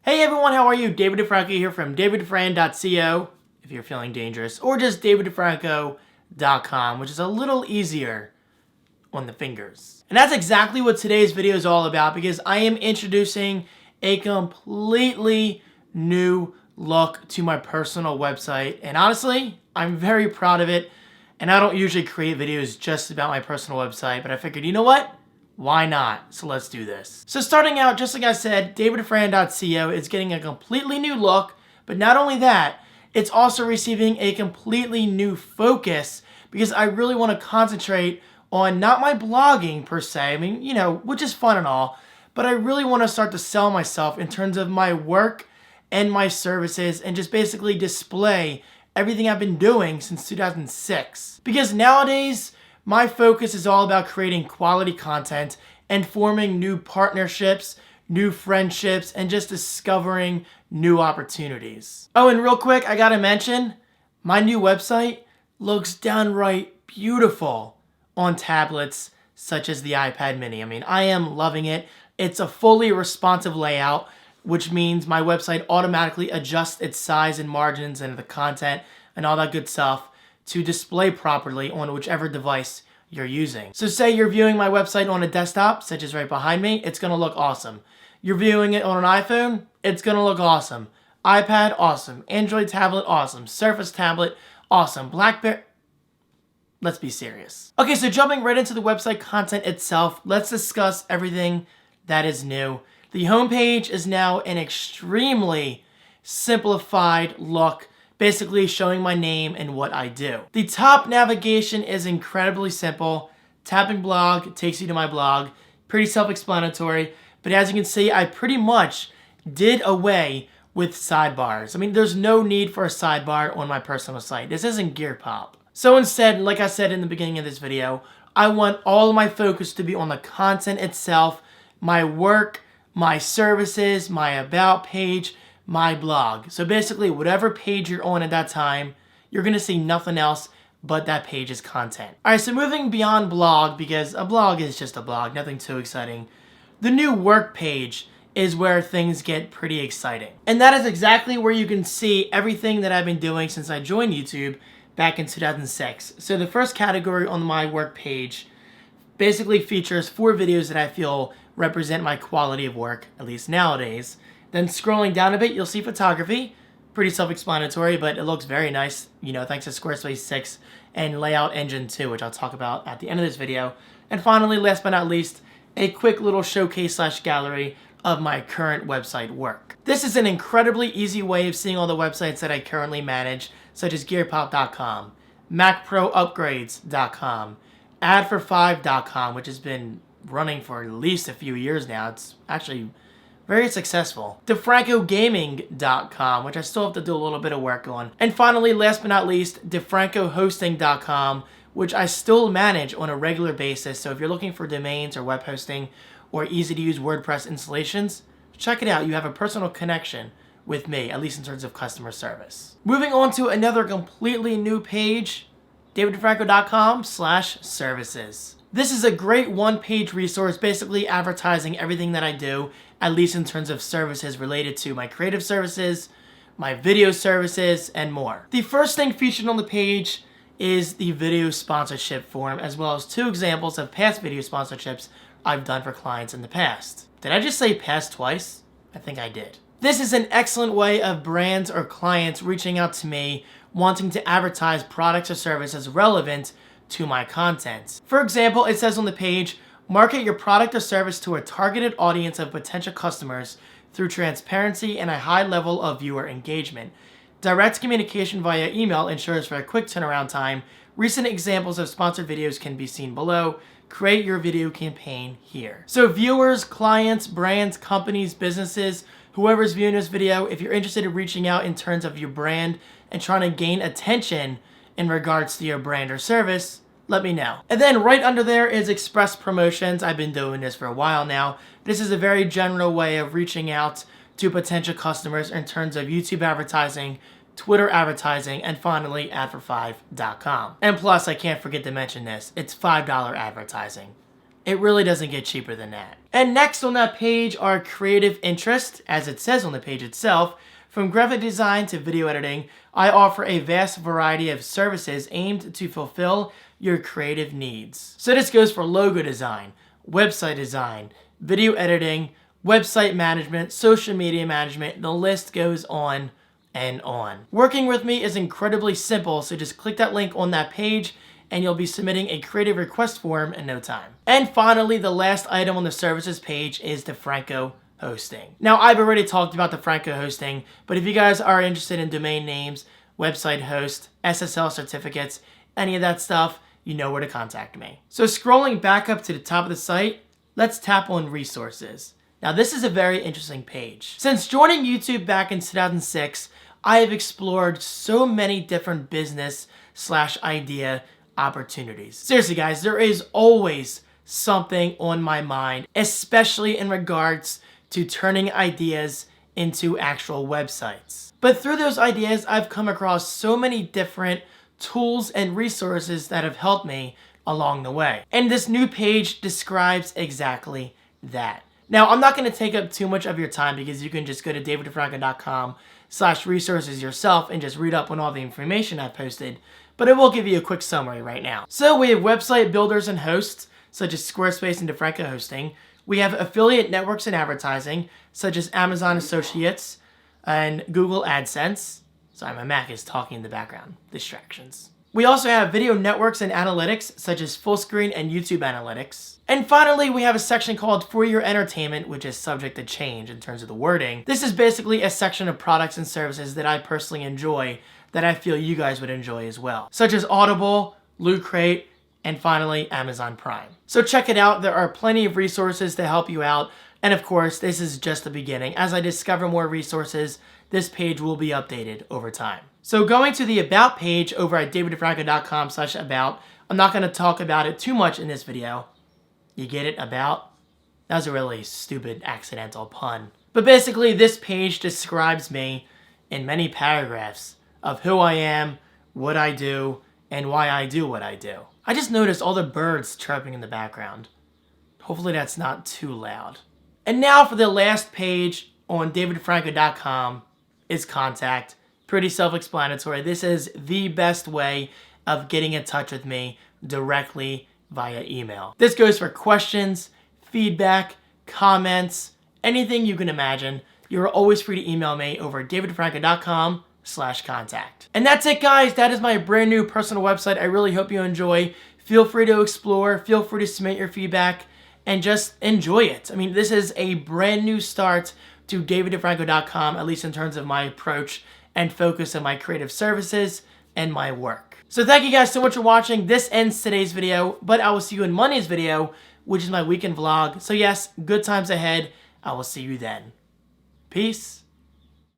Hey everyone, how are you? David DeFranco here from daviddefran.co if you're feeling dangerous, or just daviddefranco.com, which is a little easier on the fingers. And that's exactly what today's video is all about, because I am introducing a completely new look to my personal website. And honestly, I'm very proud of it. And I don't usually create videos just about my personal website, but I figured, you know what? Why not? So let's do this. So starting out, just like I said, daviddefran.co is getting a completely new look, but not only that, it's also receiving a completely new focus, because I really want to concentrate on not my blogging per se, I mean, which is fun and all, but I really want to start to sell myself in terms of my work and my services, and just basically display everything I've been doing since 2006. Because nowadays, my focus is all about creating quality content and forming new partnerships, new friendships, and just discovering new opportunities. Oh, and real quick, I gotta mention, my new website looks downright beautiful on tablets such as the iPad mini. I mean, I am loving it. It's a fully responsive layout, which means my website automatically adjusts its size and margins and the content and all that good stuff to display properly on whichever device you're using. So say you're viewing my website on a desktop, such as right behind me, it's gonna look awesome. You're viewing it on an iPhone, it's gonna look awesome. iPad, awesome. Android tablet, awesome. Surface tablet, awesome. BlackBerry, let's be serious. Okay, so jumping right into the website content itself, let's discuss everything that is new. The homepage is now an extremely simplified look, basically showing my name and what I do. The top navigation is incredibly simple. Tapping blog takes you to my blog. Pretty self-explanatory, but as you can see, I pretty much did away with sidebars. I mean, there's no need for a sidebar on my personal site. This isn't Gear Pop. So instead, like I said in the beginning of this video, I want all of my focus to be on the content itself, my work, my services, my about page, my blog. So basically, whatever page you're on at that time, you're gonna see nothing else but that page's content. All right, so moving beyond blog, because a blog is just a blog, nothing too exciting. The new work page is where things get pretty exciting. And that is exactly where you can see everything that I've been doing since I joined YouTube back in 2006. So the first category on my work page basically features 4 videos that I feel represent my quality of work, at least nowadays. Then scrolling down a bit, you'll see photography. Pretty self-explanatory, but it looks very nice, thanks to Squarespace 6 and Layout Engine 2, which I'll talk about at the end of this video. And finally, last but not least, a quick little showcase/gallery of my current website work. This is an incredibly easy way of seeing all the websites that I currently manage, such as gearpop.com, macproupgrades.com, adfor5.com, which has been running for at least a few years now. It's actually very successful. defrancogaming.com, which I still have to do a little bit of work on. And finally, last but not least, defrancohosting.com, which I still manage on a regular basis. So if you're looking for domains or web hosting or easy to use WordPress installations, check it out. You have a personal connection with me, at least in terms of customer service. Moving on to another completely new page, daviddefranco.com/services. This is a great one-page resource, basically advertising everything that I do, at least in terms of services related to my creative services, my video services, and more. The first thing featured on the page is the video sponsorship form, as well as 2 examples of past video sponsorships I've done for clients in the past. Did I just say past twice? I think I did. This is an excellent way of brands or clients reaching out to me wanting to advertise products or services relevant to my content. For example, it says on the page, market your product or service to a targeted audience of potential customers through transparency and a high level of viewer engagement. Direct communication via email ensures for a quick turnaround time. Recent examples of sponsored videos can be seen below. Create your video campaign here. So viewers, clients, brands, companies, businesses, whoever's viewing this video, if you're interested in reaching out in terms of your brand and trying to gain attention in regards to your brand or service, let me know. And then right under there is express promotions. I've been doing this for a while now. This is a very general way of reaching out to potential customers in terms of YouTube advertising, Twitter advertising, and finally adfor5.com. And plus, I can't forget to mention this, it's $5 advertising. It really doesn't get cheaper than that. And next on that page are creative interests, as it says on the page itself. From graphic design to video editing, I offer a vast variety of services aimed to fulfill your creative needs. So this goes for logo design, website design, video editing, website management, social media management, the list goes on and on. Working with me is incredibly simple, so just click that link on that page and you'll be submitting a creative request form in no time. And finally, the last item on the services page is the Franco hosting. Now, I've already talked about the Franco hosting, but if you guys are interested in domain names, website host, SSL certificates, any of that stuff, you know where to contact me. So scrolling back up to the top of the site, let's tap on resources. Now, this is a very interesting page. Since joining YouTube back in 2006, I have explored so many different business/idea opportunities. Seriously, guys, there is always something on my mind, especially in regards to turning ideas into actual websites. But through those ideas, I've come across so many different tools and resources that have helped me along the way. And this new page describes exactly that. Now, I'm not going to take up too much of your time because you can just go to daviddefranco.com/resources yourself and just read up on all the information I've posted, but I will give you a quick summary right now. So we have website builders and hosts, such as Squarespace and DeFranco Hosting. We have affiliate networks and advertising, such as Amazon Associates and Google AdSense. Sorry, my Mac is talking in the background. Distractions. We also have video networks and analytics, such as Fullscreen and YouTube Analytics. And finally, we have a section called For Your Entertainment, which is subject to change in terms of the wording. This is basically a section of products and services that I personally enjoy that I feel you guys would enjoy as well, such as Audible, Loot Crate, and finally, Amazon Prime. So check it out. There are plenty of resources to help you out. And of course, this is just the beginning. As I discover more resources, this page will be updated over time. So going to the About page over at daviddefranco.com/about, I'm not going to talk about it too much in this video. You get it? About? That was a really stupid accidental pun. But basically, this page describes me in many paragraphs of who I am, what I do, and why I do what I do. I just noticed all the birds chirping in the background. Hopefully that's not too loud. And now for the last page on daviddefranco.com is contact. Pretty self-explanatory. This is the best way of getting in touch with me directly via email. This goes for questions, feedback, comments, anything you can imagine. You're always free to email me over at daviddefranco.com/contact. And that's it, guys. That is my brand new personal website. I really hope you enjoy. Feel free to explore. Feel free to submit your feedback and just enjoy it. I mean, this is a brand new start to daviddefranco.com, at least in terms of my approach and focus on my creative services and my work. So thank you guys so much for watching. This ends today's video, but I will see you in Monday's video, which is my weekend vlog. So yes, good times ahead. I will see you then. Peace.